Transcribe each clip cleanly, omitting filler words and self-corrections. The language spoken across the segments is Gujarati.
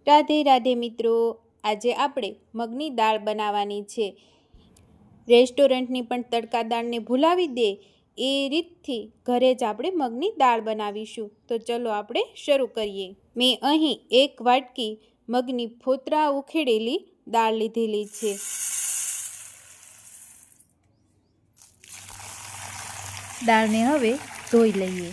રાધે રાધે મિત્રો, આજે આપણે મગની દાળ બનાવવાની છે। રેસ્ટોરન્ટની પણ તડકા દાળને ભૂલાવી દે એ રીતથી ઘરે જ આપણે મગની દાળ બનાવીશું। તો ચલો આપણે શરૂ કરીએ। મેં અહીં 1 વાટકી મગની ફોતરા ઉખેડેલી દાળ લીધેલી છે। દાળને હવે ધોઈ લઈએ।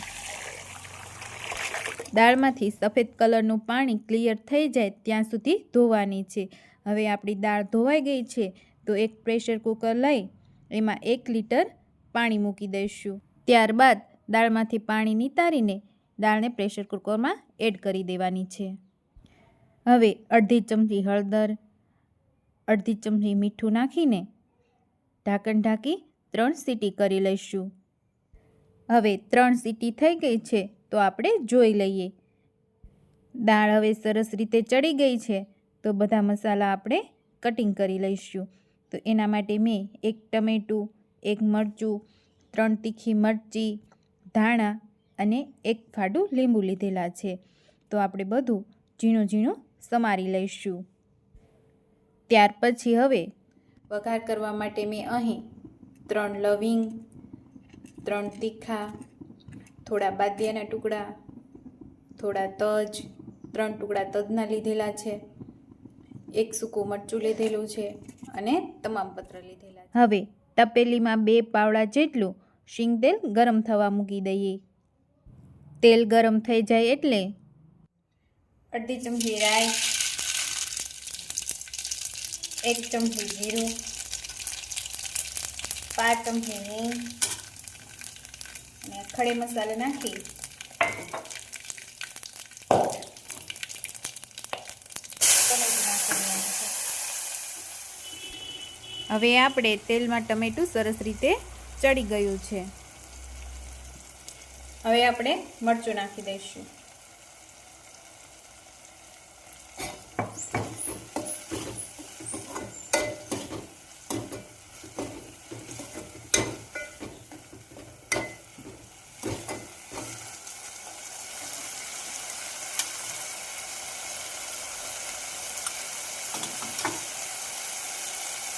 દાળમાંથી સફેદ કલરનું પાણી ક્લિયર થઈ જાય ત્યાં સુધી ધોવાની છે। હવે આપણી દાળ ધોવાઈ ગઈ છે તો એક પ્રેશર કુકર લઈ એમાં 1 લીટર પાણી મૂકી દઈશું। ત્યારબાદ દાળમાંથી પાણી નિતારીને દાળને પ્રેશર કુકરમાં એડ કરી દેવાની છે। હવે અડધી ચમચી હળદર, અડધી ચમચી મીઠું નાખીને ઢાંકણ ઢાંકી 3 સીટી કરી લઈશું। હવે 3 સીટી થઈ ગઈ છે તો આપણે જોઈ લઈએ। દાળ હવે સરસ રીતે ચડી ગઈ છે તો બધા મસાલા આપણે કટિંગ કરી લઈશું। તો એના માટે મેં 1 ટમેટું, 1 મરચું, 3 તીખી મરચી, ધાણા અને 1 ફાડું લીંબુ લીધેલા છે। તો આપણે બધું ઝીણું ઝીણું સમારી લઈશું। ત્યાર પછી હવે વઘાર કરવા માટે મેં અહીં 3 લવિંગ, 3 તીખા, થોડા બાદિયાના ટુકડા, થોડા તજ, 3 ટુકડા તજના લીધેલા છે, 1 સૂકું મરચું લીધેલું છે અને તમામ પત્ર લીધેલા છે। હવે તપેલીમાં 2 પાવડા જેટલું શીંગ તેલ ગરમ થવા મૂકી દઈએ। તેલ ગરમ થઈ જાય એટલે અડધી ચમચી રાઈ, 1 ચમચી જીરું, 5 ચમચી હિંગ અને ખડે મસાલા નાખી હવે આપણે તેલમાં ટમેટું સરસ રીતે ચડી ગયું છે। હવે આપણે મરચું નાખી દઈશું।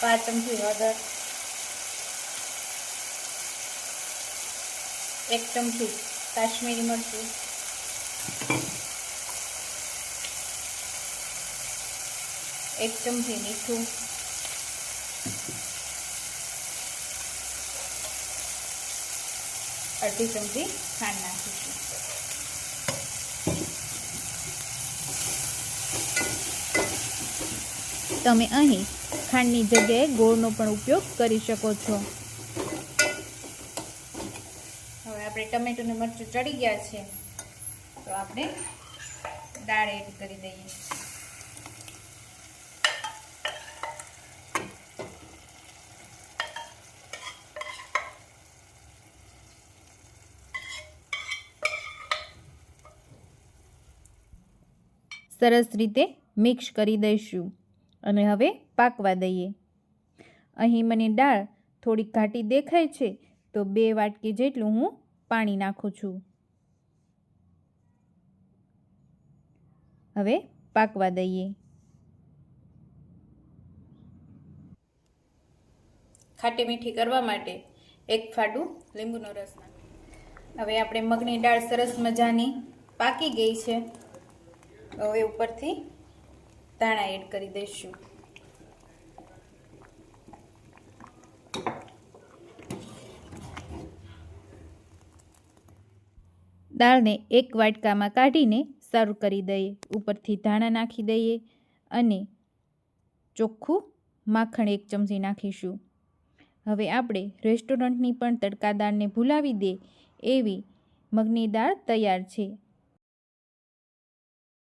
પાંચ ચમચી હળદર, 1 ચમચી કાશ્મીરી મરચું, 1 ચમચી મીઠું, અડધી ચમચી ખાંડ નાખીશું। તમે અહીં ખાંડની જગ્યાએ ગોળનો પણ ઉપયોગ કરી શકો છો। હવે આપણે ટમેટું ને મરચું ચડી ગયા છે તો આપણે દાળ એડ કરી દઈએ। સરસ રીતે મિક્સ કરી દઈશું અને હવે પાકવા દઈએ। અહીં મને દાળ થોડી ઘાટી દેખાય છે તો 2 વાટકી જેટલું હું પાણી નાખું છું। હવે પાકવા દઈએ। ખાટી મીઠી કરવા માટે 1 ફાડું લીંબુનો રસ નાખીએ। હવે આપણે મગની દાળ સરસ મજાની પાકી ગઈ છે। હવે ઉપરથી ધાણા એડ કરી દઈશું। દાળને 1 વાટકામાં કાઢીને સર્વ કરી દઈએ। ઉપરથી ધાણા નાખી દઈએ અને ચોખ્ખું માખણ 1 ચમચી નાખીશું। હવે આપણે રેસ્ટોરન્ટની પણ તડકા દાળને ભૂલાવી દે એવી મગની દાળ તૈયાર છે।